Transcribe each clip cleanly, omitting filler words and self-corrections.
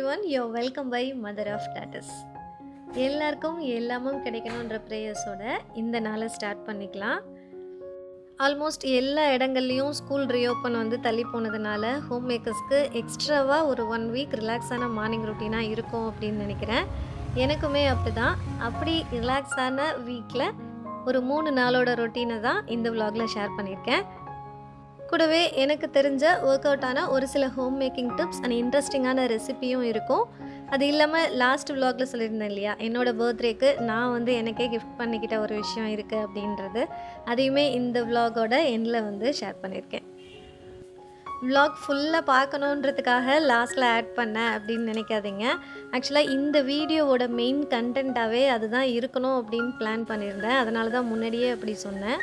everyone, you're welcome by Mother of Tatus. எல்லாருக்கும் எல்லாமும் கிடைக்கணுன்ற ப்ரேயர்ஸோட இந்த நாளை ஸ்டார்ட் பண்ணிக்கலாம். ஆல்மோஸ்ட் எல்லா இடங்கள்லையும் ஸ்கூல் ரீஓப்பன் வந்து தள்ளி போனதுனால ஹோம் மேக்கர்ஸ்க்கு எக்ஸ்ட்ராவாக ஒரு 1 வீக் ரிலாக்ஸான மார்னிங் ரொட்டீனாக இருக்கும் அப்படின்னு நினைக்கிறேன். எனக்குமே அப்படி ரிலாக்ஸான வீக்கில் ஒரு 3 நாளோட ரொட்டீனை தான் இந்த vlogல ஷேர் பண்ணியிருக்கேன். கூடவே எனக்கு தெரிஞ்ச ஒர்க் அவுட் ஆன ஒரு சில ஹோம் மேக்கிங் டிப்ஸ் அண்ட் இன்ட்ரெஸ்டிங்கான ரெசிபியும் இருக்கும். அது இல்லாமல் லாஸ்ட் vlogல சொல்லியிருந்தேன் இல்லையா, என்னோட பர்த்டேக்கு நான் வந்து எனக்கே கிஃப்ட் பண்ணிக்கிட்ட ஒரு விஷயம் இருக்குது அப்படின்றது, அதையுமே இந்த vlogோட எண்டில் வந்து ஷேர் பண்ணியிருக்கேன். vlog ஃபுல்லாக பார்க்கணுன்றதுக்காக லாஸ்ட்டில் ஆட் பண்ணேன் அப்படின்னு நினைக்காதீங்க. ஆக்சுவலாக இந்த வீடியோவோட மெயின் கண்டென்ட்டாகவே அதுதான் இருக்கணும் அப்படின்னு பிளான் பண்ணியிருந்தேன். அதனால தான் முன்னாடியே அப்படி சொன்னேன்.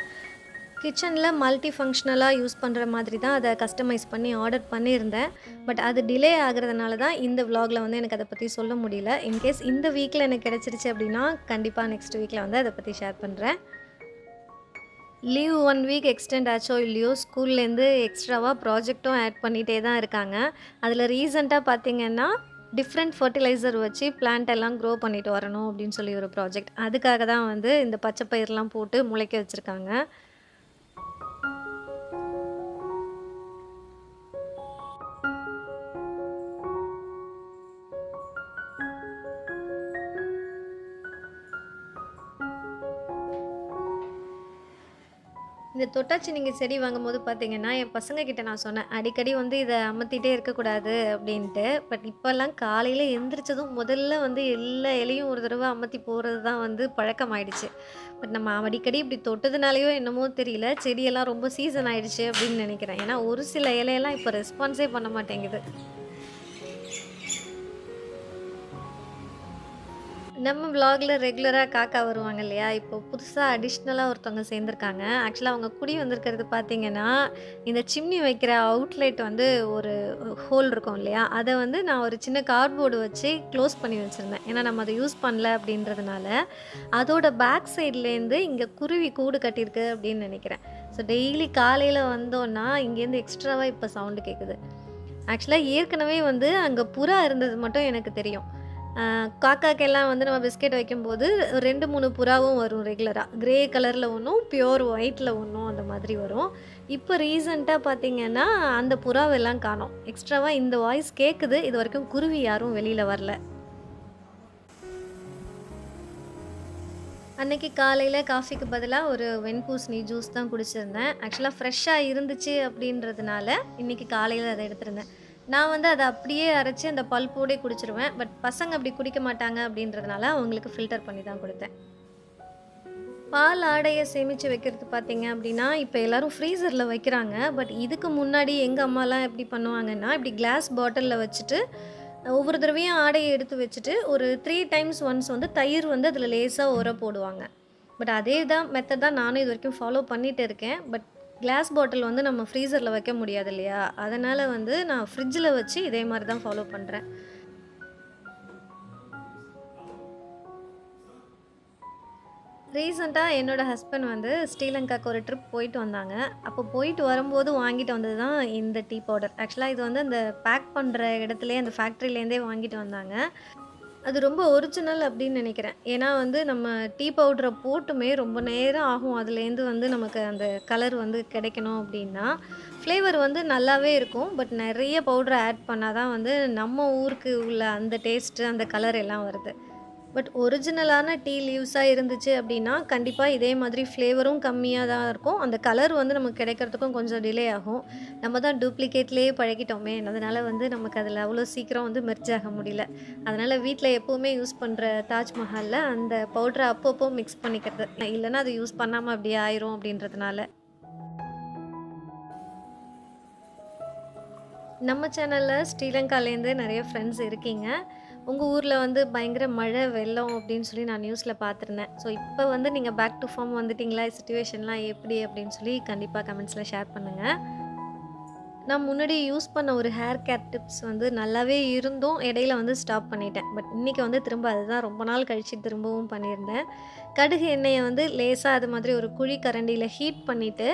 கிச்சனில் மல்டி ஃபங்க்ஷனலாக யூஸ் பண்ணுற மாதிரி தான் அதை கஸ்டமைஸ் பண்ணி ஆர்டர் பண்ணியிருந்தேன். பட் அது டிலே ஆகிறதுனால தான் இந்த vlogல வந்து எனக்கு அதை பற்றி சொல்ல முடியல. இன்கேஸ் இந்த வீக்கில் எனக்கு கிடச்சிருச்சு அப்படின்னா கண்டிப்பாக நெக்ஸ்ட் வீக்கில் வந்து அதை பற்றி ஷேர் பண்ணுறேன். லீவ் 1 வீக் எக்ஸ்டெண்ட் ஆச்சோ இல்லையோ, ஸ்கூல்லேருந்து எக்ஸ்ட்ராவாக ப்ராஜெக்ட்டும் ஆட் பண்ணிகிட்டே தான் இருக்காங்க. அதில் ரீசெண்டாக பார்த்திங்கன்னா டிஃப்ரெண்ட் ஃபர்டிலைசர் வச்சு பிளான்ட் எல்லாம் க்ரோ பண்ணிட்டு வரணும் அப்படின்னு சொல்லி ஒரு ப்ராஜெக்ட். அதுக்காக தான் வந்து இந்த பச்சை பயிரெலாம் போட்டு முளைக்க வச்சுருக்காங்க. இந்த தொட்டாச்சினிங்கி செடி வாங்கும்போது பார்த்தீங்கன்னா, என் பசங்கக்கிட்ட நான் சொன்னேன், அடிக்கடி வந்து இதை அமர்த்திட்டே இருக்கக்கூடாது அப்படின்ட்டு. பட் இப்போல்லாம் காலையில் எந்திரிச்சதும் முதல்ல வந்து எல்லா இலையும் ஒரு தடவை அமர்த்தி போகிறது தான் வந்து பழக்கமாயிடுச்சு. பட் நம்ம அடிக்கடி இப்படி தொட்டதுனாலையோ என்னமோ தெரியல, செடியெல்லாம் ரொம்ப சீசன் ஆகிடுச்சு அப்படின்னு நினைக்கிறேன். ஏன்னா ஒரு சில இலையெல்லாம் இப்போ ரெஸ்பான்ஸே பண்ண மாட்டேங்குது. நம்ம vlogல ரெகுலராக காக்கா வருவாங்க இல்லையா, இப்போ புதுசாக அடிஷ்னலாக ஒருத்தவங்க சேர்ந்துருக்காங்க. ஆக்சுவலாக அவங்க குடி வந்திருக்கிறது பார்த்திங்கன்னா, இந்த சிம்னி வைக்கிற அவுட்லெட் வந்து ஒரு ஹோல் இருக்கும் இல்லையா, அதை வந்து நான் ஒரு சின்ன கார்ட்போர்டு வச்சு க்ளோஸ் பண்ணி வச்சுருந்தேன். ஏன்னா நம்ம அதை யூஸ் பண்ணல அப்படின்றதுனால. அதோட பேக் சைட்லேருந்து இங்கே குருவி கூடு கட்டியிருக்கு அப்படின்னு நினைக்கிறேன். ஸோ டெய்லி காலையில் வந்தோன்னா இங்கேருந்து எக்ஸ்ட்ராவாக இப்போ சவுண்டு கேட்குது. ஆக்சுவலாக ஏற்கனவே வந்து அங்கே புறா இருந்தது மட்டும் எனக்கு தெரியும். காக்காக்கெல்லாம் வந்து நம்ம பிஸ்கெட் வைக்கும்போது 2-3 புறாவும் வரும் ரெகுலராக. க்ரே கலரில் ஒன்றும், பியோர் ஒயிட்டில் ஒன்றும், அந்த மாதிரி வரும். இப்போ ரீசண்டாக பார்த்திங்கன்னா அந்த புறாவெல்லாம் காணோம். எக்ஸ்ட்ராவாக இந்த வாய்ஸ் கேட்குது. இது வரைக்கும் குருவி யாரும் வெளியில் வரல. அன்றைக்கி காலையில் காஃபிக்கு பதிலாக ஒரு வெண்பூசணி ஜூஸ் தான் குடிச்சிருந்தேன். ஆக்சுவலாக ஃப்ரெஷ்ஷாக இருந்துச்சு அப்படின்றதுனால இன்றைக்கி காலையில் அதை எடுத்திருந்தேன். நான் வந்து அதை அப்படியே அரைச்சி அந்த பல்போடே குடிச்சிருவேன். பட் பசங்க அப்படி குடிக்க மாட்டாங்க அப்படின்றதுனால அவங்களுக்கு ஃபில்டர் பண்ணி தான் கொடுத்தேன். பால் ஆடையை சேமித்து வைக்கிறது பார்த்திங்க அப்படின்னா, இப்போ எல்லோரும் ஃப்ரீசரில் வைக்கிறாங்க. பட் இதுக்கு முன்னாடி எங்கள் அம்மாலாம் எப்படி பண்ணுவாங்கன்னா, இப்படி கிளாஸ் பாட்டிலில் வச்சுட்டு ஒவ்வொரு தடவையும் ஆடையை எடுத்து வச்சுட்டு ஒரு 3 times ஒன்ஸ் வந்து தயிர் வந்து அதில் லேசாக உர போடுவாங்க. பட் அதே தான் மெத்தட் தான் நானும் இது வரைக்கும் ஃபாலோ பண்ணிகிட்டு இருக்கேன். பட் கிளாஸ் பாட்டில் வந்து நம்ம ஃப்ரீசரில் வைக்க முடியாது இல்லையா, அதனால் வந்து நான் ஃப்ரிட்ஜில் வச்சு இதே மாதிரி தான் ஃபாலோ பண்ணுறேன். ரீசெண்டாக என்னோடய ஹஸ்பண்ட் வந்து ஸ்ரீலங்காவுக்கு ஒரு ட்ரிப் போயிட்டு வந்தாங்க. அப்போ போயிட்டு வரும்போது வாங்கிட்டு வந்தது தான் இந்த டீ பவுடர். ஆக்சுவலாக இது வந்து அந்த பேக் பண்ணுற இடத்துலேயே, அந்த ஃபேக்ட்ரிலேருந்தே வாங்கிட்டு வந்தாங்க. அது ரொம்ப ஒரிஜினல் அப்படின்னு நினைக்கிறேன். ஏன்னா வந்து நம்ம டீ பவுடரை போட்டுமே ரொம்ப நேரம் ஆகும் அதுலேருந்து வந்து நமக்கு அந்த கலர் வந்து கிடைக்கணும் அப்படின்னா. ஃப்ளேவர் வந்து நல்லாவே இருக்கும். பட் நிறைய பவுடரை ஆட் பண்ணால் தான் வந்து நம்ம ஊருக்கு உள்ள அந்த டேஸ்ட்டு, அந்த கலர் எல்லாம் வருது. பட் ஒரிஜினலான டீ லீவ்ஸாக இருந்துச்சு அப்படின்னா கண்டிப்பாக இதே மாதிரி ஃப்ளேவரும் கம்மியாக தான் இருக்கும். அந்த கலர் வந்து நமக்கு கிடைக்கிறதுக்கும் கொஞ்சம் டிலே ஆகும். நம்ம தான் டூப்ளிகேட்லேயே பழகிட்டோமே, அதனால் வந்து நமக்கு அதில் அவ்வளோ சீக்கிரம் வந்து மெர்ஜ் ஆக முடியல. அதனால் வீட்டில் எப்போவுமே யூஸ் பண்ணுற தாஜ்மஹாலில் அந்த பவுடரை அப்பப்போ மிக்ஸ் பண்ணிக்கிறது, இல்லைன்னா அது யூஸ் பண்ணாமல் அப்படியே ஆயிரும் அப்படின்றதுனால. நம்ம சேனலில் ஸ்ரீலங்காலேருந்து நிறைய ஃப்ரெண்ட்ஸ் இருக்கீங்க. உங்கள் ஊரில் வந்து பயங்கர மழை வெள்ளம் அப்படின்னு சொல்லி நான் நியூஸில் பார்த்துருந்தேன். ஸோ இப்போ வந்து நீங்கள் பேக் டு ஃபார்ம் வந்துட்டிங்களா, சிச்சுவேஷன்லாம் எப்படி அப்படின்னு சொல்லி கண்டிப்பாக கமெண்ட்ஸில் ஷேர் பண்ணுங்கள். நான் முன்னாடி யூஸ் பண்ண ஒரு ஹேர் கேர் டிப்ஸ் வந்து நல்லாவே இருந்தும் இடையில வந்து ஸ்டாப் பண்ணிட்டேன். பட் இன்றைக்கி வந்து திரும்ப அதுதான் ரொம்ப நாள் கழித்து திரும்பவும் பண்ணியிருந்தேன். கடுகு எண்ணெயை வந்து லேசாக அது மாதிரி ஒரு குழி கரண்டியில் ஹீட் பண்ணிவிட்டு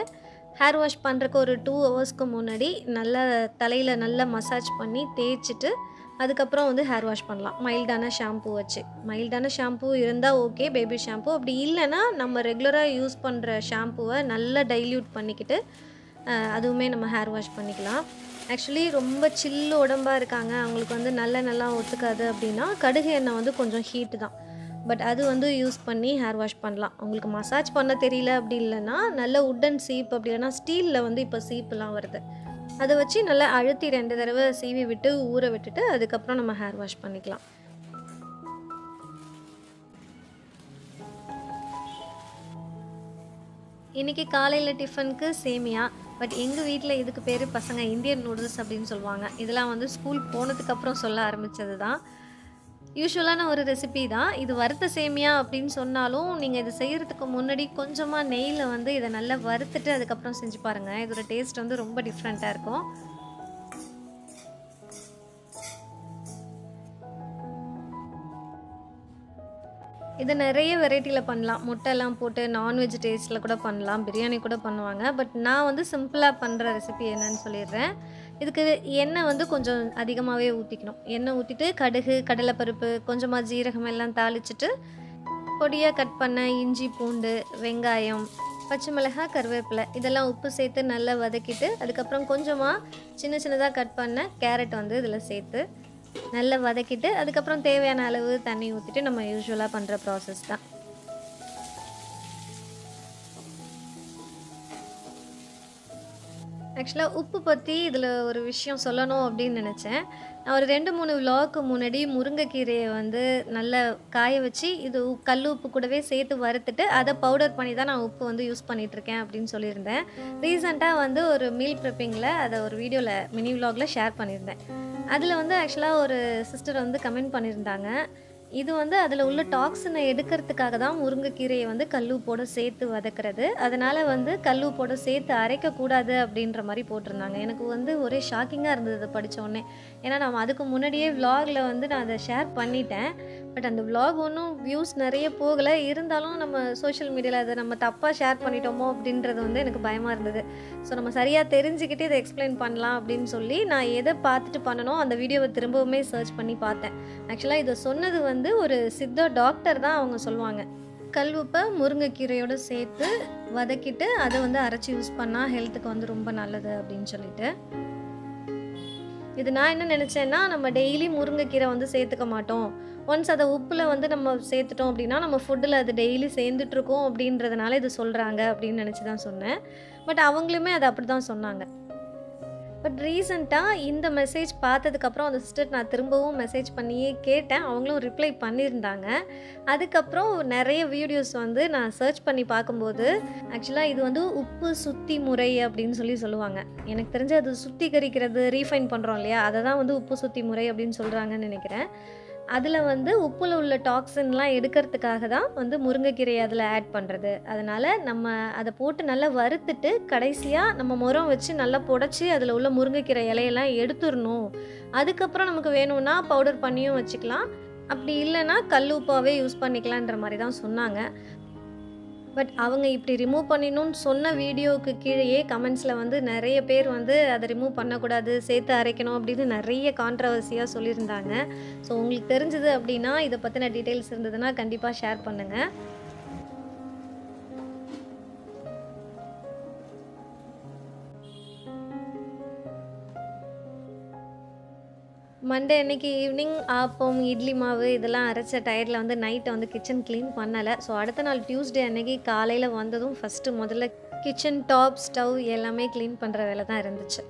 ஹேர் வாஷ் பண்ணுறக்கு ஒரு 2 ஹவர்ஸ்க்கு முன்னாடி நல்லா தலையில் நல்லா மசாஜ் பண்ணி தேய்ச்சிட்டு அதுக்கப்புறம் வந்து ஹேர் வாஷ் பண்ணலாம். மைல்டான ஷாம்பு வச்சு. மைல்டான ஷாம்பு இருந்தா ஓகே, பேபி ஷாம்பு. அப்படி இல்லைன்னா நம்ம ரெகுலரா யூஸ் பண்ணுற ஷாம்புவை நல்லா டைல்யூட் பண்ணிக்கிட்டு அதுவுமே நம்ம ஹேர் வாஷ் பண்ணிக்கலாம். ஆக்சுவலி ரொம்ப சில்லு உடம்பாக இருக்காங்க, அவங்களுக்கு வந்து நல்லெண்ணெய்லாம் ஒத்துக்காது அப்படின்னா கடுகு எண்ணெய் வந்து கொஞ்சம் ஹீட்டு தான். பட் அது வந்து யூஸ் பண்ணி ஹேர் வாஷ் பண்ணலாம். உங்களுக்கு மசாஜ் பண்ண தெரியல அப்படி இல்லைன்னா நல்ல உட்டன் சீப், அப்படி இல்லைன்னா ஸ்டீலில் வந்து இப்போ சீப்புலாம் வருது, அதை வச்சு நல்லா அழுத்தி 2 தடவை சீவி விட்டு ஊற விட்டுட்டு அதுக்கப்புறம் நம்ம ஹேர் வாஷ் பண்ணிக்கலாம். இன்றைக்கி காலையில் டிஃபனுக்கு சேமியா. பட் எங்கள் வீட்டில் இதுக்கு பேர் பசங்க இந்தியன் நூடுல்ஸ் அப்படின்னு சொல்லுவாங்க. இதெல்லாம் வந்து ஸ்கூல் போனதுக்கப்புறம் சொல்ல ஆரம்பித்தது தான். யூஷுவலான ஒரு ரெசிபி தான் இது. வறுத்த சேமியா அப்படின்னு சொன்னாலும் நீங்கள் இது செய்கிறதுக்கு முன்னாடி கொஞ்சமாக நெய்யில் வந்து இதை நல்லா வறுத்துட்டு அதுக்கப்புறம் செஞ்சு பாருங்கள். இதோட டேஸ்ட் வந்து ரொம்ப டிஃப்ரெண்ட்டாக இருக்கும். இதை நிறைய வெரைட்டியில் பண்ணலாம். முட்டைலாம் போட்டு நான்வெஜ் டேஸ்ட்டில் கூட பண்ணலாம், பிரியாணி கூட பண்ணுவாங்க. பட் நான் வந்து சிம்பிளாக பண்ணுற ரெசிபி என்னன்னு சொல்லிடுறேன். இதுக்கு எண்ணெய் வந்து கொஞ்சம் அதிகமாகவே ஊற்றிக்கணும். எண்ணெய் ஊற்றிட்டு கடுகு, கடலைப்பருப்பு, கொஞ்சமாக ஜீரகம் எல்லாம் தாளிச்சிட்டு பொடியாக கட் பண்ண இஞ்சி, பூண்டு, வெங்காயம், பச்சை மிளகாய், கருவேப்பிலை இதெல்லாம் உப்பு சேர்த்து நல்லா வதக்கிட்டு அதுக்கப்புறம் கொஞ்சமாக சின்னதாக கட் பண்ண கேரட் வந்து இதில் சேர்த்து நல்லா வதக்கிட்டு அதுக்கப்புறம் தேவையான அளவு தண்ணி ஊற்றிட்டு நம்ம யூஸ்வலாக பண்ணுற ப்ராசஸ் தான். ஆக்சுவலாக உப்பு பற்றி இதில் ஒரு விஷயம் சொல்லணும் அப்படின்னு நினச்சேன். நான் ஒரு 2-3 விலாக்கு முன்னாடி முருங்கைக்கீரையை வந்து நல்லா காய வச்சு இது கல் உப்பு கூடவே சேர்த்து வறுத்துட்டு அதை பவுடர் பண்ணி தான் நான் உப்பு வந்து யூஸ் பண்ணிகிட்ருக்கேன் அப்படின்னு சொல்லியிருந்தேன். ரீசெண்டாக வந்து ஒரு மீல் ப்ரிப்பிங்கில் அதை ஒரு வீடியோவில் மினி விலாகில் ஷேர் பண்ணியிருந்தேன். அதில் வந்து ஆக்சுவலாக ஒரு சிஸ்டர் வந்து கமெண்ட் பண்ணியிருந்தாங்க, இது வந்து அதில் உள்ள டாக்ஸினை எடுக்கிறதுக்காக தான் முருங்கைக்கீரையை வந்து கல்லுப்போடு சேர்த்து வதக்கிறது, அதனால் வந்து கல்லுப்போடு சேர்த்து அரைக்கக்கூடாது அப்படின்ற மாதிரி போட்டிருந்தாங்க. எனக்கு வந்து ஒரே ஷாக்கிங்காக இருந்தது அதை படித்தோடனே. ஏன்னா நம்ம அதுக்கு முன்னாடியே விலாகில் வந்து நான் அதை ஷேர் பண்ணிட்டேன். பட் அந்த விலாக் ஒன்றும் வியூஸ் நிறைய போகலை. இருந்தாலும் நம்ம சோஷியல் மீடியாவில் அதை நம்ம தப்பாக ஷேர் பண்ணிட்டோமோ அப்படின்றது வந்து எனக்கு பயமாக இருந்தது. ஸோ நம்ம சரியாக தெரிஞ்சுக்கிட்டு இதை எக்ஸ்பிளைன் பண்ணலாம் அப்படின்னு சொல்லி நான் எதை பார்த்துட்டு பண்ணணும் அந்த வீடியோவை திரும்பவுமே சர்ச் பண்ணி பார்த்தேன். ஆக்சுவலாக இதை சொன்னது வந்து ஒரு சித்தா டாக்டர் தான். அவங்க சொல்லுவாங்க, கல்லுப்பை முருங்கைக்கீரையோடு சேர்த்து வதக்கிட்டு அதை வந்து அரைச்சி யூஸ் பண்ணால் ஹெல்த்துக்கு வந்து ரொம்ப நல்லது அப்படின்னு சொல்லிட்டு. இது நான் என்ன நினச்சேன்னா, நம்ம டெய்லி முருங்கைக்கீரை வந்து சேர்த்துக்க மாட்டோம், ஒன்ஸ் அதை உப்பில் வந்து நம்ம சேர்த்துட்டோம் அப்படின்னா நம்ம ஃபுட்டில் அது டெய்லி சேர்ந்துட்ருக்கோம் அப்படின்றதுனால இது சொல்கிறாங்க அப்படின்னு நினச்சி தான் சொன்னேன். பட் அவங்களுமே அதை அப்படி தான் சொன்னாங்க. பட் ரீசெண்டாக இந்த மெசேஜ் பார்த்ததுக்கப்புறம் அந்த சிஸ்டர் நான் திரும்பவும் மெசேஜ் பண்ணியே கேட்டேன். அவங்களும் ரிப்ளை பண்ணியிருந்தாங்க. அதுக்கப்புறம் நிறைய வீடியோஸ் வந்து நான் சர்ச் பண்ணி பார்க்கும்போது ஆக்சுவலாக இது வந்து உப்பு சுத்தி முறை அப்படின்னு சொல்லுவாங்க. எனக்கு தெரிஞ்சு அது சுத்திகரிக்கிறது, ரீஃபைன் பண்ணுறோம் இல்லையா, அதை தான் வந்து உப்பு சுத்தி முறை அப்படின்னு சொல்கிறாங்கன்னு நினைக்கிறேன். அதில் வந்து உப்பில் உள்ள டாக்ஸின்லாம் எடுக்கிறதுக்காக தான் வந்து முருங்கைக்கீரையை அதில் ஆட் பண்ணுறது. அதனால் நம்ம அதை போட்டு நல்லா வறுத்துட்டு கடைசியாக நம்ம முறம் வச்சு நல்லா புடைச்சி அதில் உள்ள முருங்கைக்கீரை இலையெல்லாம் எடுத்துடணும். அதுக்கப்புறம் நமக்கு வேணும்னா பவுடர் பண்ணியும் வச்சுக்கலாம், அப்படி இல்லைன்னா கல் உப்பாவே யூஸ் பண்ணிக்கலான்ற மாதிரி தான் சொன்னாங்க. பட் அவங்க இப்படி ரிமூவ் பண்ணிடணும்னு சொன்ன வீடியோவுக்கு கீழேயே கமெண்ட்ஸில் வந்து நிறைய பேர் வந்து அதை ரிமூவ் பண்ணக்கூடாது, சேர்த்து அரைக்கணும் அப்படின்னு நிறைய கான்ட்ரவர்சியாக சொல்லியிருந்தாங்க. ஸோ உங்களுக்கு தெரிஞ்சது அப்படின்னா இதை பற்றின டீட்டெயில்ஸ் இருந்ததுன்னா கண்டிப்பாக ஷேர் பண்ணுங்கள். மண்டே அன்னைக்கு ஈவினிங் ஆப்பம், இட்லி மாவு இதெல்லாம் அரைச்ச டயர்டில் வந்து நைட்டை வந்து கிச்சன் க்ளீன் பண்ணலை. ஸோ அடுத்த நாள் டியூஸ்டே அன்னைக்கு காலையில் வந்ததும் முதல்ல கிச்சன் டாப், ஸ்டவ் எல்லாமே க்ளீன் பண்ணுற வேலை தான் இருந்துச்சு.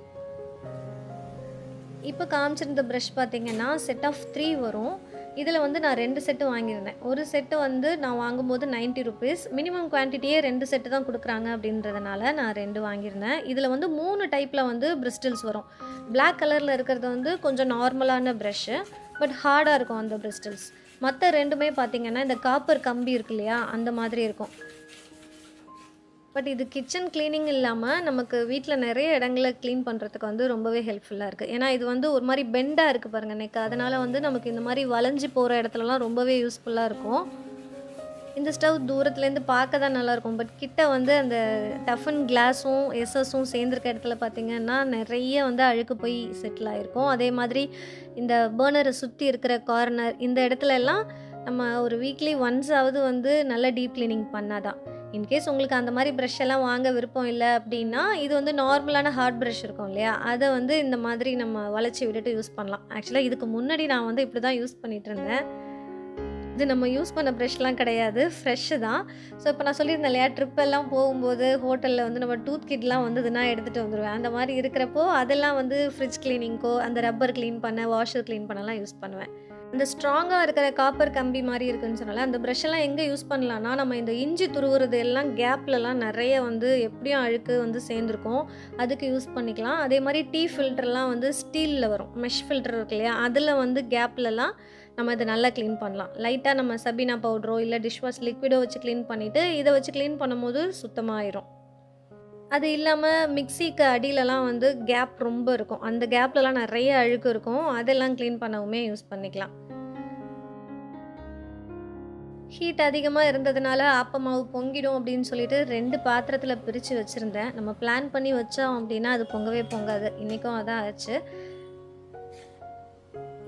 இப்போ காமிச்சிருந்த ப்ரஷ் பார்த்திங்கன்னா செட் ஆஃப் 3 வரும். இதில் வந்து நான் 2 செட்டு வாங்கியிருந்தேன். ஒரு செட்டு வந்து நான் வாங்கும்போது 90 ருபீஸ், மினிமம் குவான்டிட்டியே 2 செட்டு தான் கொடுக்குறாங்க அப்படின்றதுனால நான் 2 வாங்கியிருந்தேன். இதில் வந்து 3 டைப்பில் வந்து பிரிஸ்டில்ஸ் வரும். பிளாக் கலரில் இருக்கிறது வந்து கொஞ்சம் நார்மலான ப்ரஷ்ஷு, பட் ஹார்டாக இருக்கும் அந்த பிரிஸ்டில்ஸ். மற்ற 2மே பார்த்திங்கன்னா இந்த காப்பர் கம்பி இருக்கு இல்லையா, அந்த மாதிரி இருக்கும். பட் இது கிச்சன் க்ளீனிங் இல்லாமல் நமக்கு வீட்டில் நிறைய இடங்களை க்ளீன் பண்ணுறதுக்கு வந்து ரொம்பவே ஹெல்ப்ஃபுல்லாக இருக்குது. ஏன்னா இது வந்து ஒரு மாதிரி பெண்டாக இருக்குது பாருங்கள் நெக், அதனால் வந்து நமக்கு இந்த மாதிரி வளைஞ்சி போகிற இடத்துலலாம் ரொம்பவே யூஸ்ஃபுல்லாக இருக்கும். இந்த ஸ்டவ் தூரத்துலேருந்து பார்க்க தான் நல்லாயிருக்கும். பட் கிட்ட வந்து அந்த டஃபன் கிளாஸும் எஸ்எஸும் சேர்ந்துருக்க இடத்துல பார்த்திங்கன்னா நிறைய வந்து அழுக்கு போய் செட்டில் ஆகிருக்கும். அதே மாதிரி இந்த பர்னரை சுற்றி இருக்கிற கார்னர் இந்த இடத்துலலாம் நம்ம ஒரு வீக்லி ஒன்ஸாவது வந்து நல்லா டீப் க்ளீனிங் பண்ணாதான். இன்கேஸ் உங்களுக்கு அந்த மாதிரி ப்ரஷ் எல்லாம் வாங்க விருப்பம் இல்லை அப்படின்னா, இது வந்து நார்மலான ஹார்ட் ப்ரஷ் இருக்கும் இல்லையா, அதை வந்து இந்த மாதிரி நம்ம வளைச்சி விட்டுட்டு யூஸ் பண்ணலாம். ஆக்சுவலாக இதுக்கு முன்னாடி நான் வந்து இப்படி தான் யூஸ் பண்ணிகிட்டு இருந்தேன். இது நம்ம யூஸ் பண்ண ப்ரஷ்லாம் கிடையாது, ஃப்ரெஷ்ஷு தான். ஸோ இப்போ நான் சொல்லியிருந்தேன் இல்லையா, ட்ரிப்பெல்லாம் போகும்போது ஹோட்டலில் வந்து நம்ம டூத் கிட்லாம் வந்ததுன்னா எடுத்துகிட்டு வந்துடுவேன். அந்த மாதிரி இருக்கிறப்போ அதெல்லாம் வந்து ஃப்ரிட்ஜ் க்ளீனிங்க்கோ அந்த ரப்பர் க்ளீன் பண்ண வாஷர் க்ளீன் பண்ணலாம் யூஸ் பண்ணுவேன். இந்த ஸ்ட்ராங்காக இருக்கிற காப்பர் கம்பி மாதிரி இருக்குன்னு சொன்னால அந்த ப்ரஷ்ஷெல்லாம் எங்கே யூஸ் பண்ணலான்னா, நம்ம இந்த இஞ்சி துருவுறது எல்லாம் கேப்லலாம் நிறைய வந்து எப்படியும் அழுக்கு வந்து சேர்ந்துருக்கும், அதுக்கு யூஸ் பண்ணிக்கலாம். அதே மாதிரி டீ ஃபில்டர்லாம் வந்து ஸ்டீலில் வரும், மெஷ் ஃபில்டர் இருக்கு இல்லையா, அதில் வந்து கேப்லலாம் நம்ம இதை நல்லா க்ளீன் பண்ணலாம். லைட்டாக நம்ம சபீனா பவுடரோ இல்லை டிஷ்வாஷ் லிக்விடோ வச்சு க்ளீன் பண்ணிவிட்டு இதை வச்சு க்ளீன் பண்ணும்போது சுத்தமாகிடும். அது இல்லாமல் மிக்சிக்கு அடியிலலாம் வந்து கேப் ரொம்ப இருக்கும், அந்த கேப்லலாம் நிறைய அழுக்கு இருக்கும், அதெல்லாம் க்ளீன் பண்ணவுமே யூஸ் பண்ணிக்கலாம். ஹீட் அதிகமாக இருந்ததுனால ஆப்பமாவு பொங்கிடும் அப்படின்னு சொல்லிட்டு 2 பாத்திரத்தில் பிரித்து வச்சுருந்தேன். நம்ம பிளான் பண்ணி வச்சோம் அப்படின்னா அது பொங்கவே பொங்காது. இன்றைக்கும் அதான் ஆச்சு.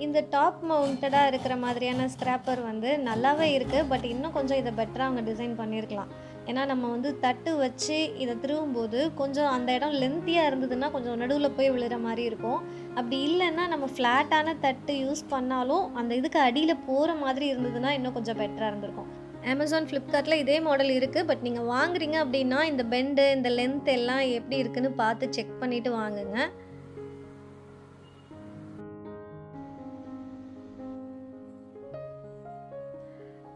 இந்த டாப் மவுண்டடாக இருக்கிற மாதிரியான ஸ்க்ராப்பர் வந்து நல்லாவே இருக்குது. பட் இன்னும் கொஞ்சம் இதை பெட்டராக அவங்க டிசைன் பண்ணியிருக்கலாம். ஏன்னா நம்ம வந்து தட்டு வச்சு இதை திருவும்போது கொஞ்சம் அந்த இடம் லென்த்தியாக இருந்ததுன்னா கொஞ்சம் நடுவில் போய் விழுற மாதிரி இருக்கும். அப்படி இல்லைன்னா நம்ம ஃப்ளாட்டான தட்டு யூஸ் பண்ணாலும் அந்த இதுக்கு அடியில் போகிற மாதிரி இருந்ததுன்னா இன்னும் கொஞ்சம் பெட்டராக இருந்திருக்கும். அமேசான், ஃப்ளிப்கார்ட்டில் இதே மாடல் இருக்குது. பட் நீங்கள் வாங்குறீங்க அப்படின்னா இந்த பெண்டு இந்த லென்த் எல்லாம் எப்படி இருக்குன்னு பார்த்து செக் பண்ணிவிட்டு வாங்குங்க.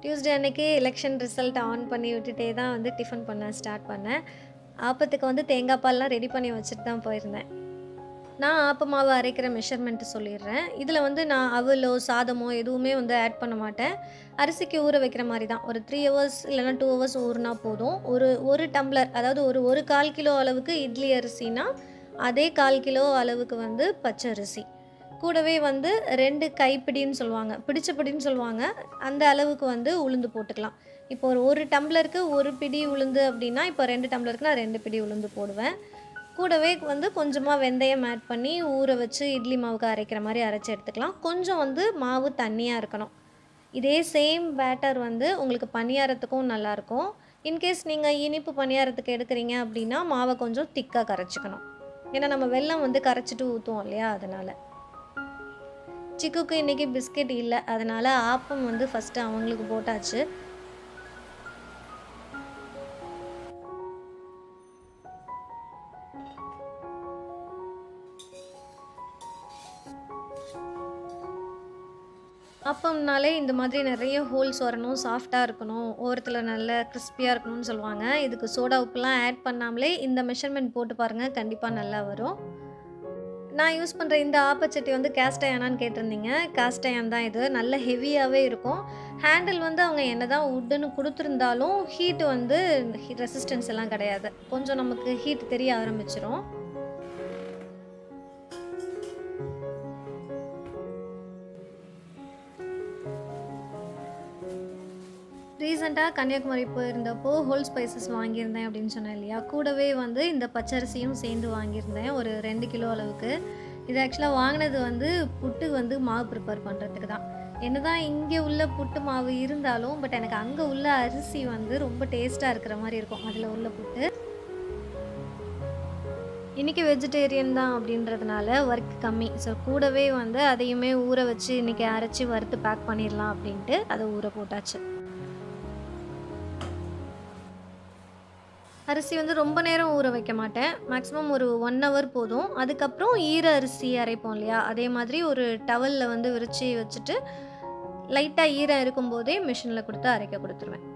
டியூஸ்டே அன்றைக்கி எலெக்ஷன் ரிசல்ட் ஆன் பண்ணி விட்டுட்டே தான் வந்து டிஃபன் பண்ண ஸ்டார்ட் பண்ணேன். ஆப்பத்துக்கு வந்து தேங்காய் பால்லாம் ரெடி பண்ணி வச்சுட்டு தான் போயிருந்தேன். நான் ஆப்ப மாவு அரைக்கிற மெஷர்மெண்ட்டு சொல்லிடுறேன். இதில் வந்து நான் அவலோ சாதமோ எதுவுமே வந்து ஆட் பண்ண மாட்டேன். அரிசிக்கு ஊற வைக்கிற மாதிரி தான். ஒரு 3 ஹவர்ஸ் இல்லைனா 2 ஹவர்ஸ் ஊறினா போதும். ஒரு டம்ளர், அதாவது ஒரு 1/4 கிலோ அளவுக்கு இட்லி அரிசினா அதே 1/4 கிலோ அளவுக்கு வந்து பச்சரிசி. கூடவே வந்து 2 கைப்பிடின்னு சொல்லுவாங்க, பிடிச்ச சொல்லுவாங்க, அந்த அளவுக்கு வந்து உளுந்து போட்டுக்கலாம். இப்போ ஒரு டம்ளருக்கு 1 பிடி உளுந்து அப்படின்னா இப்போ 2 டம்ளருக்கு நான் 2 பிடி உளுந்து போடுவேன். கூடவே வந்து கொஞ்சமாக வெந்தயம் ஆட் பண்ணி ஊற வச்சு இட்லி மாவுக்கு அரைக்கிற மாதிரி அரைச்சி எடுத்துக்கலாம். கொஞ்சம் வந்து மாவு தண்ணியாக இருக்கணும். இதே சேம் பேட்டர் வந்து உங்களுக்கு பணியாரத்துக்கும் நல்லாயிருக்கும். இன்கேஸ் நீங்கள் இனிப்பு பணியாரத்துக்கு எடுக்கிறீங்க அப்படின்னா மாவை கொஞ்சம் திக்காக கரைச்சிக்கணும். ஏன்னா நம்ம வெல்லம் வந்து கரைச்சிட்டு ஊற்றுவோம் இல்லையா, அதனால். சிக்குக்கு இன்றைக்கி பிஸ்கெட் இல்லை, அதனால் ஆப்பம் வந்து ஃபஸ்ட்டு அவங்களுக்கு போட்டாச்சு. ஆப்பம்னாலே இந்த மாதிரி நிறைய ஹோல்ஸ் வரணும், சாஃப்டாக இருக்கணும், ஓரத்தில் நல்ல கிறிஸ்பியாக இருக்கணும்னு சொல்லுவாங்க. இதுக்கு சோடா உப்புலாம் ஆட் பண்ணாமலே இந்த மெஷர்மெண்ட் போட்டு பாருங்கள், கண்டிப்பாக நல்லா வரும். நான் யூஸ் பண்ணுற இந்த ஆப்பச்சட்டி வந்து கேஸ்ட் அயனான்னு கேட்டிருந்தீங்க. கேஸ்ட் அயன் தான் இது. நல்ல ஹெவியாகவே இருக்கும். ஹேண்டில் வந்து அவங்க என்ன தான் வுட்டுன்னு கொடுத்துருந்தாலும் ஹீட்டு வந்து ரெசிஸ்டன்ஸ் எல்லாம் கிடையாது. கொஞ்சம் நமக்கு ஹீட் தெரிய ஆரம்பிச்சிடும். ரீசெண்டாக கன்னியாகுமரி போயிருந்தப்போ ஹோல் ஸ்பைசஸ் வாங்கியிருந்தேன் அப்படின்னு சொன்னேன் இல்லையா, கூடவே வந்து இந்த பச்சரிசியும் சேர்ந்து வாங்கியிருந்தேன் ஒரு 2 கிலோ அளவுக்கு. இது ஆக்சுவலாக வாங்கினது வந்து புட்டு வந்து மாவு ப்ரிப்பேர் பண்ணுறதுக்கு தான். என்ன தான் இங்கே உள்ள புட்டு மாவு இருந்தாலும் பட் எனக்கு அங்கே உள்ள அரிசி வந்து ரொம்ப டேஸ்ட்டாக இருக்கிற மாதிரி இருக்கும் அதில் உள்ள புட்டு. இன்றைக்கி வெஜிடேரியன் தான் அப்படின்றதுனால ஒர்க் கம்மி. ஸோ கூடவே வந்து அதையுமே ஊற வச்சு இன்றைக்கி அரைச்சி வறுத்து பேக் பண்ணிடலாம் அப்படின்ட்டு அதை ஊற போட்டாச்சு. அரிசி வந்து ரொம்ப நேரம் ஊற வைக்க மாட்டேன், மேக்ஸிமம் ஒரு 1 ஹவர் போதும். அதுக்கப்புறம் ஈர அரிசி அரைப்போம் இல்லையா, அதே மாதிரி ஒரு டவலில் வந்து விரித்து வச்சுட்டு லைட்டாக ஈரம் இருக்கும்போதே மிஷினில் கொடுத்து அரைக்க கொடுத்துருவேன்.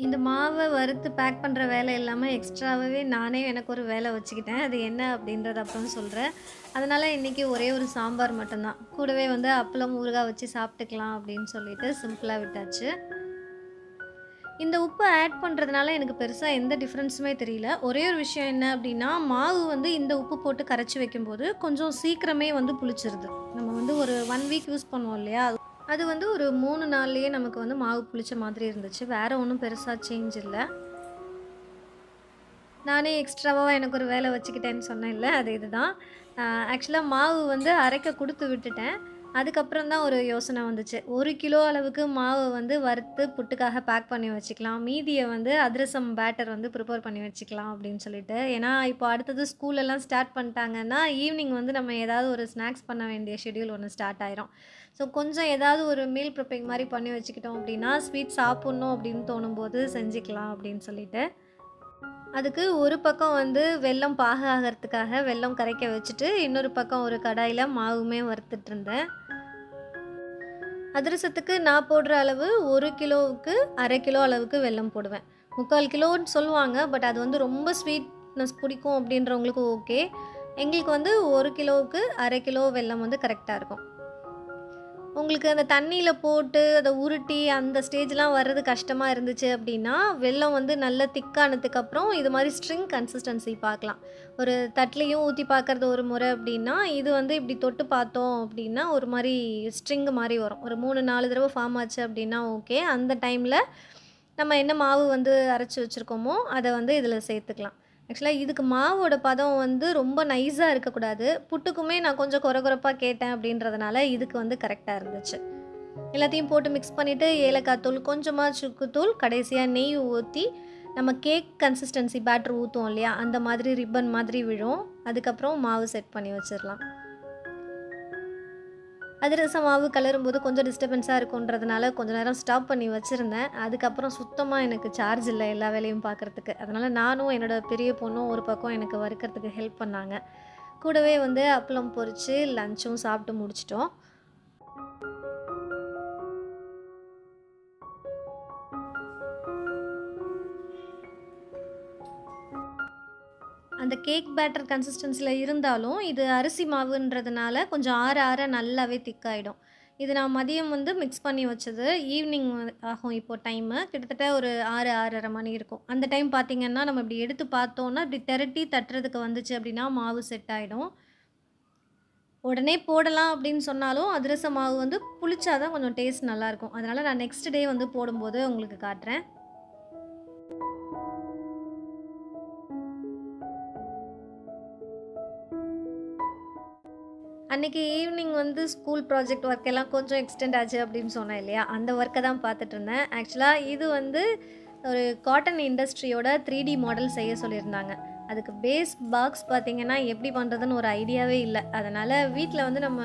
இந்த மாவை வறுத்து பேக் பண்ணுற வேலை இல்லாமல் எக்ஸ்ட்ராவாகவே நானே எனக்கு ஒரு வேலை வச்சுக்கிட்டேன். அது என்ன அப்படின்றத அப்புறம் சொல்கிறேன். அதனால் இன்றைக்கி ஒரே ஒரு சாம்பார் மட்டும்தான். கூடவே வந்து அப்பளம் ஊறுகாய் வச்சு சாப்பிட்டுக்கலாம் அப்படின்னு சொல்லிட்டு சிம்பிளாக விட்டாச்சு. இந்த உப்பு ஆட் பண்ணுறதுனால எனக்கு பெருசா எந்த டிஃப்ரென்ஸுமே தெரியல. ஒரே ஒரு விஷயம் என்ன அப்டின்னா, மாவு வந்து இந்த உப்பு போட்டு கரைச்சு வைக்கும்போது கொஞ்சம் சீக்கிரமே வந்து புளிச்சிருது. நம்ம வந்து ஒரு 1 வீக் யூஸ் பண்ணுவோம் இல்லையா? அது வந்து ஒரு 3 நாள்லயே நமக்கு வந்து மாவு புளிச்ச மாதிரி இருந்துச்சு. வேற ஒண்ணும் பெருசா சேஞ்ச் இல்ல. நானே எக்ஸ்ட்ராவா எனக்கு ஒரு வேலை வச்சுக்கிட்டேன்னு சொன்னேன்ல, அது இதுதான். ஆக்சுவலா மாவு வந்து அரைக்க குடுத்து விட்டுட்டேன். அதுக்கப்புறம் தான் ஒரு யோசனை வந்துச்சு. 1 கிலோ அளவுக்கு மாவு வந்து வறுத்து புட்டுக்காக பேக் பண்ணி வச்சுக்கலாம். மீதிய வந்து அதிரசம் பேட்டர் வந்து ப்ரிப்பேர் பண்ணி வச்சுக்கலாம் அப்படின்னு சொல்லிட்டு. ஏன்னா, இப்போ அடுத்தது ஸ்கூலெல்லாம் ஸ்டார்ட் பண்ணிட்டாங்கன்னா, ஈவினிங் வந்து நம்ம ஏதாவது ஒரு ஸ்நாக்ஸ் பண்ண வேண்டிய ஷெட்யூல் ஒண்ணு ஸ்டார்ட் ஆயிரும். ஸோ, கொஞ்சம் ஏதாவது ஒரு மீல் ப்ரிப்பிங் மாரி பண்ணி வச்சுக்கிட்டோம் அப்படின்னா, ஸ்வீட் சாப்பிடணும் அப்படின்னு தோணும்போது செஞ்சுக்கலாம் அப்படின்னு சொல்லிட்டு. அதுக்கு ஒரு பக்கம் வந்து வெல்லம் பாக ஆகறதுக்காக வெல்லம் கரைக்க வச்சுட்டு, இன்னொரு பக்கம் ஒரு கடாயில மாவுமே வறுத்துட்ருந்தேன். அதிரசத்துக்கு நான் போடுற அளவு 1 கிலோவுக்கு 1/2 கிலோ அளவுக்கு வெல்லம் போடுவேன். 3/4 கிலோன்னு சொல்லுவாங்க. பட் அது வந்து ரொம்ப ஸ்வீட்னஸ் பிடிக்கும் அப்படின்றவங்களுக்கு ஓகே. எங்களுக்கு வந்து 1 கிலோவுக்கு 1/2 கிலோ வெல்லம் வந்து கரெக்ட்டா இருக்கும். உங்களுக்கு அந்த தண்ணீல போட்டு அத உருட்டி அந்த ஸ்டேஜ்லாம் வர்றது கஷ்டமா இருந்துச்சு அப்படின்னா, வெல்லம் வந்து நல்லா திக்கானதுக்கப்புறம் இது மாரி ஸ்ட்ரிங் கன்சிஸ்டன்சி பார்க்கலாம். ஒரு தட்லயும் ஊத்தி பார்க்கறது ஒரு முறை அப்படின்னா, இது வந்து இப்படி தொட்டு பார்த்தோம் அப்படின்னா, ஒரு மாரி ஸ்ட்ரிங் மாரி வரும். ஒரு 3, 4 தடவ ஃபார்ம் ஆச்சு அப்படின்னா ஓகே. அந்த டைம்ல நம்ம என்ன மாவு வந்து அரைச்சு வச்சிருக்கோமோ, அத வந்து இதில சேர்த்துக்கலாம். ஆக்சுவலா இதுக்கு மாவோட பதம் வந்து ரொம்ப நைஸா இருக்கக்கூடாது. புட்டுக்குமே நான் கொஞ்சம் கொர கொரப்பா கேட்டேன் அப்படின்றதுனால, இதுக்கு வந்து கரெக்ட்டா இருந்துச்சு. எல்லாத்தையும் போட்டு மிக்ஸ் பண்ணிட்டு, ஏலக்காய் தூள், கொஞ்சமா சுக்கு தூள், கடைசியா நெய் ஊத்தி, நம்ம கேக் கன்சிஸ்டன்சி பேட்டர் ஊத்துவோம் இல்லையா? அந்த மாதிரி ரிப்பன் மாதிரி விழும். அதுக்கப்புறம் மாவு செட் பண்ணி வச்சிரலாம். அதிரசம் மாவு கலரும்போது கொஞ்சம் டிஸ்டர்பன்ஸா இருக்குன்றதுனால, கொஞ்ச நேரம் ஸ்டாப் பண்ணி வச்சிருந்தேன். அதுக்கப்புறம் சுத்தமா எனக்கு சார்ஜ் இல்ல எல்லா வேலையும் பார்க்கறதுக்கு. அதனால நானும், என்னோட பெரிய பொண்ணும் ஒரு பக்கம் எனக்கு வறுக்கறதுக்கு ஹெல்ப் பண்ணாங்க. கூடவே வந்து அப்பளம் பொரிச்சு, லஞ்சும் சாப்பிட்டு முடிச்சுட்டோம். அந்த கேக் பேட்டர் கன்சிஸ்டன்சில இருந்தாலும், இது அரிசி மாவுன்றதுனால கொஞ்சம் ஆற ஆற நல்லாவே திக்காயிடும். இது நான் மதியம் வந்து மிக்ஸ் பண்ணி வச்சது. ஈவினிங் ஆகும் இப்போ டைமு. கிட்டத்தட்ட ஒரு 6, 6:30 மணி இருக்கும். அந்த டைம் பார்த்தீங்கன்னா, நம்ம இப்படி எடுத்து பார்த்தோம்னா, இப்படி திரட்டி தட்டுறதுக்கு வந்துச்சு அப்படின்னா, மாவு செட் ஆயிடும். உடனே போடலாம் அப்படின்னு சொன்னாலும், அதிரச மாவு வந்து புளிச்சா தான் கொஞ்சம் டேஸ்ட் நல்லாயிருக்கும். அதனால நான் நெக்ஸ்ட் டே வந்து போடும்போது உங்களுக்கு காட்டுறேன். அன்னைக்கு ஈவினிங் வந்து ஸ்கூல் ப்ராஜெக்ட் ஒர்க் எல்லாம் கொஞ்சம் எக்ஸ்டெண்ட் ஆச்சு அப்படின்னு சொன்னேன் இல்லையா? அந்த ஒர்க்க தான் பார்த்துட்டு இருந்தேன். ஆக்சுவலா இது வந்து ஒரு காட்டன் இண்டஸ்ட்ரியோட 3D மாடல் செய்ய சொல்லியிருந்தாங்க. அதுக்கு பேஸ் பாக்ஸ் பார்த்தீங்கன்னா, எப்படி பண்ணுறதுன்னு ஒரு ஐடியாவே இல்ல. அதனால வீட்ல வந்து நம்ம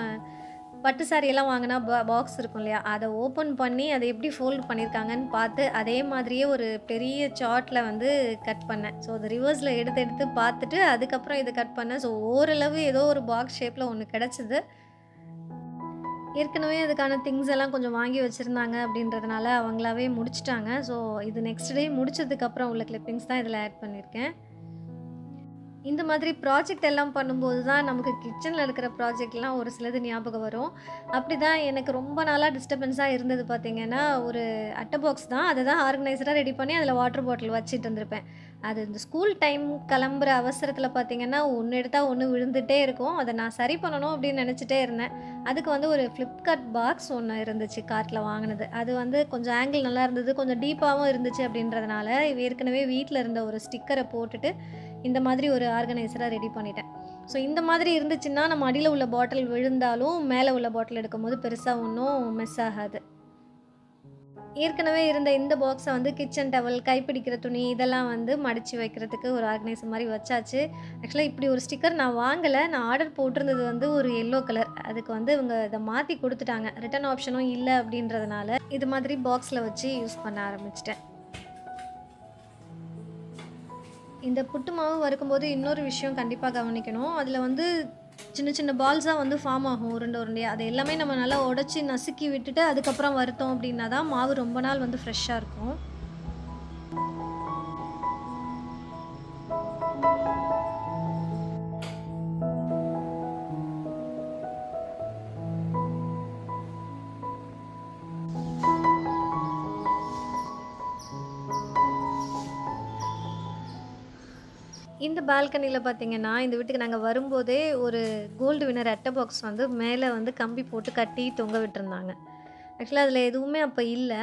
பட்டு சாரியெல்லாம் வாங்குனா பாக்ஸ் இருக்கும் இல்லையா? அத ஓப்பன் பண்ணி அத எப்படி ஃபோல்ட் பண்ணியிருக்காங்கன்னு பார்த்து, அதே மாதிரியே ஒரு பெரிய சார்ட்ல வந்து கட் பண்ணேன். ஸோ, அத ரிவர்ஸ்ல எடுத்து எடுத்து பார்த்துட்டு, அதுக்கப்புறம் இத கட் பண்ணேன். ஸோ, ஓரளவு ஏதோ ஒரு பாக்ஸ் ஷேப்ல ஒண்ணு கிடைச்சது. ஏற்கனவே அதுக்கான திங்ஸ் எல்லாம் கொஞ்சம் வாங்கி வச்சிருந்தாங்க அப்படின்றதுனால, அவங்களாவே முடிச்சுட்டாங்க. ஸோ, இது நெக்ஸ்ட் டே முடிச்சதுக்கப்புறம் உள்ள கிளிப்பிங்ஸ் தான் இதில ஆட் பண்ணியிருக்கேன். இந்த மாதிரி ப்ராஜெக்ட் எல்லாம் பண்ணும்போது தான் நமக்கு கிச்சன்ல இருக்கிற ப்ராஜெக்ட்லாம் ஒரு சிலது ஞாபகம் வரும். அப்படிதான் எனக்கு ரொம்ப நாளா டிஸ்டர்பன்ஸா இருந்தது பார்த்தீங்கன்னா, ஒரு அட்டை பாக்ஸ் தான். அத தான் ஆர்கனைசரா ரெடி பண்ணி அதில வாட்டர் பாட்டில் வச்சுட்டு இருந்திருப்பேன். அது இந்த ஸ்கூல் டைம் கிளம்புற அவசரத்தில பார்த்தீங்கன்னா, ஒண்ணு எடுத்தா ஒண்ணு விழுந்துட்டே இருக்கும். அத நான் சரி பண்ணணும் அப்படின்னு நினச்சிட்டே இருந்தேன். அதுக்கு வந்து ஒரு ஃப்ளிப்கார்ட் பாக்ஸ் ஒண்ணு இருந்துச்சு கார்ட்ல வாங்குனது. அது வந்து கொஞ்சம் ஆங்கிள் நல்லா இருந்தது. கொஞ்சம் டீப்பாவும் இருந்துச்சு அப்படின்றதுனால, ஏற்கனவே வீட்ல இருந்த ஒரு ஸ்டிக்கர போட்டுட்டு இந்த மாதிரி ஒரு ஆர்கனைசரா ரெடி பண்ணிட்டேன். ஸோ, இந்த மாதிரி இருந்துச்சுன்னா, நம்ம அடியில உள்ள பாட்டில் விழுந்தாலும், மேல உள்ள பாட்டில் எடுக்கும்போது பெருசா ஒண்ணும் மிஸ் ஆகாது. ஏற்கனவே இருந்த இந்த பாக்ஸ வந்து கிச்சன் டவல், கைப்பிடிக்கிற துணி இதெல்லாம் வந்து மடிச்சு வைக்கிறதுக்கு ஒரு ஆர்கனைசர் மாரி வச்சாச்சு. ஆக்சுவலா இப்படி ஒரு ஸ்டிக்கர் நான் வாங்கல. நான் ஆர்டர் போட்டிருந்தது வந்து ஒரு எல்லோ கலர். அதுக்கு வந்து இவங்க இத மாத்தி குடுத்துட்டாங்க. ரிட்டர்ன் ஆப்ஷனும் இல்ல அப்படின்றதுனால, இது மாதிரி பாக்ஸ்ல வச்சு யூஸ் பண்ண ஆரம்பிச்சுட்டேன். இந்த புட்டு மாவு வறுக்கும்போது இன்னொரு விஷயம் கண்டிப்பா கவனிக்கணும். அதில வந்து சின்ன சின்ன பால்ஸா வந்து ஃபார்ம் ஆகும் உருண்டை உருண்டையா. அது எல்லாமே நம்ம நல்லா உடைச்சு நசுக்கி விட்டுட்டு, அதுக்கப்புறம் வறுத்தோம் அப்படின்னா தான் மாவு ரொம்ப நாள் வந்து ஃப்ரெஷ்ஷா இருக்கும். இந்த பால்கனியில பார்த்தீங்கன்னா, இந்த வீட்டுக்கு நாங்க வரும்போதே ஒரு கோல்டு வின்னர் அட்டை பாக்ஸ் வந்து மேல வந்து கம்பி போட்டு கட்டி தொங்க விட்டுருந்தாங்க. ஆக்சுவலா அதில எதுவுமே அப்ப இல்ல.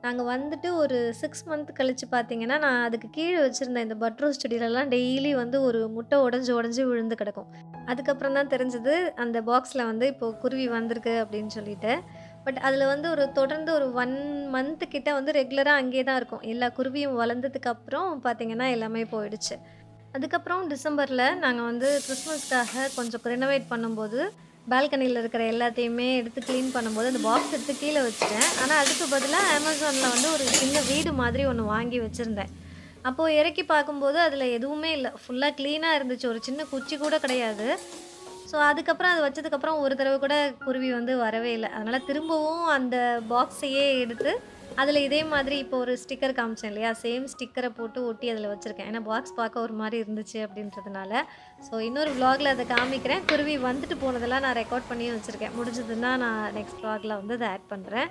நாங்க வந்துட்டு ஒரு 6 மந்த் கழிச்சு பார்த்தீங்கன்னா, நான் அதுக்கு கீழ வச்சிருந்த இந்த பட்ரோஸ் செடியிலலாம் டெய்லி வந்து ஒரு முட்டை உடைஞ்சு உடைஞ்சு விழுந்து கிடக்கும். அதுக்கப்புறம் தான் தெரிஞ்சது அந்த பாக்ஸ்ல வந்து இப்போ குருவி வந்திருக்கு அப்படின்னு சொல்லிட்டு. பட் அதில வந்து ஒரு தொடர்ந்து ஒரு 1 மந்த் கிட்ட வந்து ரெகுலரா அங்கேயே தான் இருக்கும். எல்லா குருவியும் வளர்ந்ததுக்கு அப்புறம் பார்த்தீங்கன்னா, எல்லாமே போயிடுச்சு. அதுக்கப்புறம் டிசம்பர்ல நாங்க வந்து கிறிஸ்மஸ்க்காக கொஞ்சம் ரெனோவேட் பண்ணும்போது, பால்கனியில இருக்கிற எல்லாத்தையுமே எடுத்து கிளீன் பண்ணும்போது, அந்த பாக்ஸ் எடுத்து கீழ வச்சுட்டேன். ஆனா, அதுக்கு பதிலா Amazonல வந்து ஒரு சின்ன வீடு மாதிரி ஒண்ணு வாங்கி வச்சிருந்தேன். அப்போ இறக்கி பார்க்கும்போது, அதில எதுவுமே இல்ல. ஃபுல்லா கிளீனா இருந்துச்சு. ஒரு சின்ன குச்சி கூட கிடையாது. ஸோ, அதுக்கப்புறம் அது வச்சதுக்கப்புறம் ஒரு தடவ கூட குருவி வந்து வரவே இல்ல. அதனால திரும்பவும் அந்த பாக்ஸையே எடுத்து, அதில இதே மாதிரி இப்போ ஒரு ஸ்டிக்கர் காமிச்சேன் இல்லையா? சேம் ஸ்டிக்கர போட்டு ஒட்டி அதில வச்சிருக்கேன். ஏன்னா பாக்ஸ் பார்க்க ஒரு மாரி இருந்துச்சு அப்படின்றதுனால. ஸோ, இன்னொரு விளாக்ல அத காமிக்கிறேன். குருவி வந்துட்டு போனதெல்லாம் நான் ரெக்கார்ட் பண்ணியும் வச்சிருக்கேன். முடிஞ்சதுன்னா நான் நெக்ஸ்ட் விளாக்ல வந்து அத ஆட் பண்றேன்.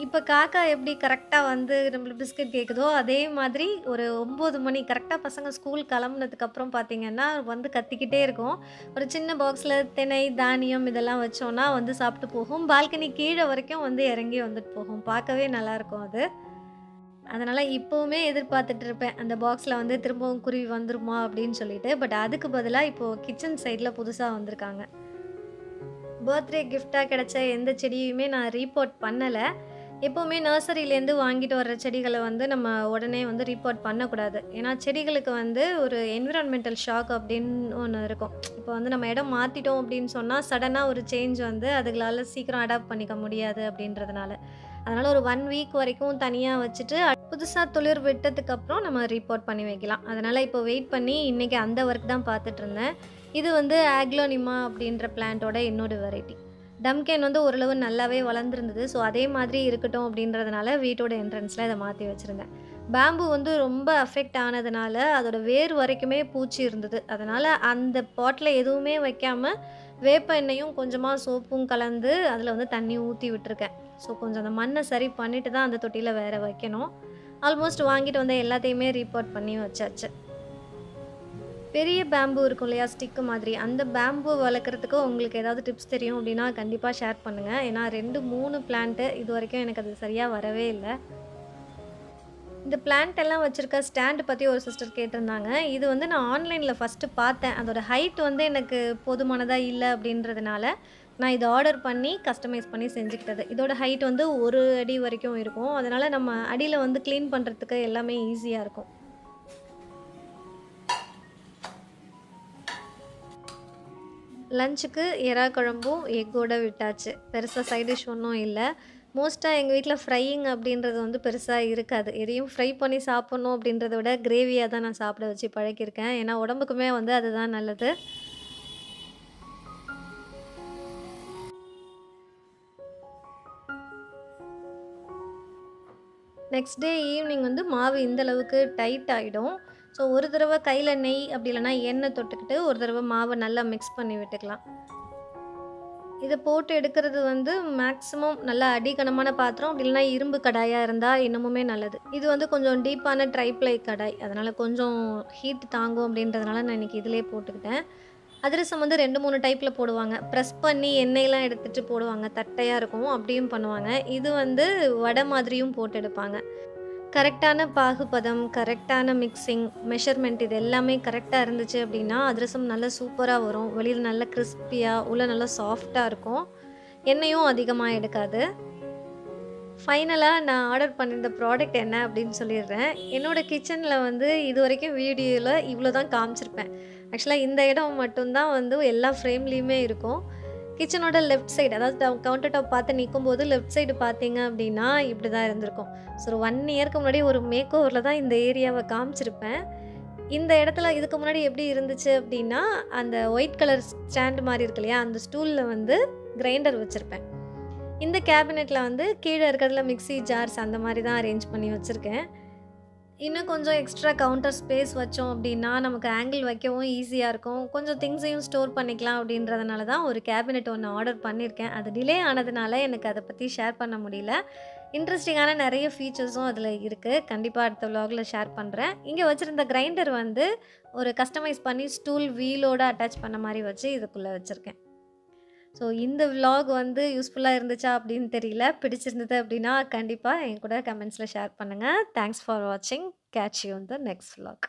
இப்ப காக்கா எப்படி கரெக்ட்டா வந்து நம்மளுக்கு பிஸ்கட் கேட்குதோ, அதே மாதிரி ஒரு 9 மணி கரெக்ட்டா பசங்க ஸ்கூல் கிளம்புனதுக்கப்புறம் பார்த்தீங்கன்னா, வந்து கத்திக்கிட்டே இருக்கும். ஒரு சின்ன பாக்ஸ்ல திணை, தானியம் இதெல்லாம் வச்சோம்னா வந்து சாப்பிட்டு போகும். பால்கனி கீழ வரைக்கும் வந்து இறங்கி வந்துட்டு போகும். பார்க்கவே நல்லாயிருக்கும் அது. அதனால இப்பவுமே எதிர்பார்த்துட்டு இருப்பேன். அந்த பாக்ஸ்ல வந்து திரும்பவும் குருவி வந்துருமா அப்படின்னு சொல்லிட்டு. பட் அதுக்கு பதிலா இப்போ கிச்சன் சைட்ல புதுசா வந்திருக்காங்க. பர்த்டே கிஃப்ட்டா கிடைச்ச எந்த செடியுமே நான் ரீபோர்ட் பண்ணல. எப்பவுமே நர்சரியிலேருந்து வாங்கிட்டு வர்ற செடிகள வந்து நம்ம உடனே வந்து ரீபோர்ட் பண்ணக்கூடாது. ஏன்னா செடிகளுக்கு வந்து ஒரு என்விரான்மென்டல் ஷாக் அப்படின்னு ஒண்ணு இருக்கும். இப்போ வந்து நம்ம இடம் மாத்திட்டோம் அப்படின்னு சொன்னா, சடனா ஒரு சேஞ்ச் வந்து அதுகளால சீக்கிரம் அடாப்ட் பண்ணிக்க முடியாது அப்படின்றதுனால. அதனால ஒரு 1 வீக் வரைக்கும் தனியா வச்சுட்டு, புதுசா துளிர் விட்டதுக்கப்புறம் நம்ம ரீபோர்ட் பண்ணி வைக்கலாம். அதனால இப்போ வெயிட் பண்ணி இன்னைக்கு அந்த ஒர்க் தான் பார்த்துட்டுருந்தேன். இது வந்து ஆக்லோனிமா அப்படின்ற பிளான்ட்டோட இன்னொரு வெரைட்டி. டம்கேன் வந்து ஓரளவு நல்லாவே வளர்ந்துருந்தது. ஸோ, அதே மாதிரி இருக்கட்டும் அப்படின்றதுனால வீட்டோட என்ட்ரன்ஸ்ல இத மாத்தி வச்சிருந்தேன். பேம்பு வந்து ரொம்ப அஃபெக்ட் ஆனதுனால, அதோட வேர் வரைக்குமே பூச்சி இருந்தது. அதனால அந்த பாட்ல எதுவுமே வைக்காம, வேப்ப எண்ணெயும் கொஞ்சமா சோப்பும் கலந்து அதில வந்து தண்ணி ஊத்தி விட்டுருக்கேன். ஸோ, கொஞ்சம் அந்த மண்ண சரி பண்ணிட்டு தான் அந்த தொட்டியில வேற வைக்கணும். ஆல்மோஸ்ட் வாங்கிட்டு வந்த எல்லாத்தையுமே ரீபோர்ட் பண்ணி வச்சாச்சு. பெரிய பேம்பு இருக்கும் இல்லையா? ஸ்டிக்கு மாதிரி. அந்த பேம்பு வளர்க்குறதுக்கு உங்களுக்கு ஏதாவது டிப்ஸ் தெரியும் அப்டின்னா, கண்டிப்பா ஷேர் பண்ணுங்க. ஏன்னா 2, 3 பிளான்ட்டு இதுவரைக்கும் எனக்கு அது சரியா வரவே இல்ல. இந்த பிளான்ட் எல்லாம் வச்சிருக்க ஸ்டாண்ட் பத்தி ஒரு சிஸ்டர் கேட்டிருந்தாங்க. இது வந்து நான் ஆன்லைன்ல ஃபர்ஸ்ட்டு பார்த்தேன். அதோட ஹைட் வந்து எனக்கு போதுமானதா இல்ல அப்டின்றதுனால, நான் இத ஆர்டர் பண்ணி கஸ்டமைஸ் பண்ணி செஞ்சுக்கிட்டது. இதோட ஹைட் வந்து 1 அடி வரைக்கும் இருக்கும். அதனால நம்ம அடியில வந்து கிளீன் பண்றதுக்கு எல்லாமே ஈஸியா இருக்கும். லஞ்சுக்கு எறா குழம்பும், எக்கோட விட்டாச்சு. பெருசா சைட் டிஷ் ஒண்ணும் இல்ல. மோஸ்ட்டா எங்க வீட்ல ஃப்ரையிங் அப்படின்றது வந்து பெருசா இருக்காது. எதையும் ஃப்ரை பண்ணி சாப்பிடணும் அப்படின்றத விட, கிரேவியா தான் நான் சாப்பிட வச்சு பழக்கியிருக்கேன். ஏன்னா உடம்புக்குமே வந்து அதுதான் நல்லது. நெக்ஸ்ட் டே ஈவினிங் வந்து மாவு இந்த அளவுக்கு டைட் ஆயிடும். ஸோ, ஒரு தடவ கையில நெய் அப்படி இல்லன்னா எண்ணெய் தொட்டுக்கிட்டு, ஒரு தடவ மாவ நல்லா மிக்ஸ் பண்ணி விட்டுக்கலாம். இத போட்டு எடுக்கிறது வந்து மேக்ஸிமம் நல்லா அடிகனமான பாத்திரம், அப்படி இல்லன்னா இரும்பு கடாயா இருந்தா இன்னமுமே நல்லது. இது வந்து கொஞ்சம் டீப்பான ட்ரை ப்ளை கடாய். அதனால கொஞ்சம் ஹீட் தாங்கும் அப்படின்றதுனால நான் இன்னைக்கு இதிலேயே போட்டுக்கிட்டேன். அதிரசம் வந்து 2, 3 டைப்ல போடுவாங்க. ப்ரெஸ் பண்ணி எண்ணெயெல்லாம் எடுத்துட்டு போடுவாங்க. தட்டையா இருக்கும். அப்படியும் பண்ணுவாங்க. இது வந்து வடை மாதிரியும் போட்டு எடுப்பாங்க. கரெக்டான பாகுபதம், கரெக்டான மிக்ஸிங், மெஷர்மெண்ட் இது எல்லாமே கரெக்ட்டா இருந்துச்சு அப்படின்னா, அதிரசம் நல்லா சூப்பரா வரும். வெளியில நல்லா கிரிஸ்பியா, உள்ள நல்லா சாஃப்ட்டா இருக்கும். எண்ணெயும் அதிகமா எடுக்காது. ஃபைனலா நான் ஆர்டர் பண்ணியிருந்த ப்ராடக்ட் என்ன அப்படின்னு சொல்லிடுறேன். என்னோட கிச்சன்ல வந்து இதுவரைக்கும் வீடியோல இவ்வளோ தான் காமிச்சிருப்பேன். ஆக்சுவலா இந்த இடம் மட்டும் தான் வந்து எல்லா ஃப்ரேம்லேயுமே இருக்கும். கிச்சனோட லெஃப்ட் சைடு அதாவது கவுண்டர் டாப் பார்த்து நிக்கும்போது லெஃப்ட் சைடு பார்த்தீங்க அப்படின்னா, இப்படி தான் இருந்திருக்கும். ஸோ, ஒரு 1 இயர்க்கு முன்னாடி ஒரு மேக் ஓவர்ல தான் இந்த ஏரியாவ காமிச்சிருப்பேன். இந்த இடத்துல இதுக்கு முன்னாடி எப்படி இருந்துச்சு அப்படின்னா, அந்த ஒயிட் கலர் ஸ்டாண்ட் மாரி இருக்கு இல்லையா? அந்த ஸ்டூல்ல வந்து கிரைண்டர் வச்சிருப்பேன். இந்த கேபினெட்ல வந்து கீழ இருக்கிறதுல மிக்ஸி ஜார்ஸ் அந்த மாரி தான் அரேஞ்ச் பண்ணி வச்சிருக்கேன். இன்னும் கொஞ்சம் எக்ஸ்ட்ரா கவுண்டர் ஸ்பேஸ் வச்சோம் அப்படின்னா, நமக்கு ஆங்கிள் வைக்கவும் ஈஸியா இருக்கும். கொஞ்சம் திங்ஸையும் ஸ்டோர் பண்ணிக்கலாம் அப்படின்றதுனால தான் ஒரு கேபினெட் ஒண்ணு ஆர்டர் பண்ணியிருக்கேன். அது டிலே ஆனதுனால எனக்கு அத பத்தி ஷேர் பண்ண முடியல. இன்ட்ரெஸ்டிங்கான நிறைய ஃபீச்சர்ஸும் அதில் இருக்குது. கண்டிப்பாக அடுத்த vlogல ஷேர் பண்ணுறேன். இங்கே வச்சுருந்த கிரைண்டர் வந்து ஒரு கஸ்டமைஸ் பண்ணி ஸ்டூல் வீலோட அட்டாச் பண்ண மாதிரி வச்சு இதுக்குள்ளே வச்சுருக்கேன். ஸோ இந்த vlog வந்து யூஸ்ஃபுல்லாக இருந்துச்சா அப்படின்னு தெரியல. பிடிச்சிருந்தது அப்படின்னா கண்டிப்பாக என் கூட கமெண்ட்ஸில் ஷேர் பண்ணுங்கள். தேங்க்ஸ் ஃபார் வாட்சிங். Catch you in the next vlog.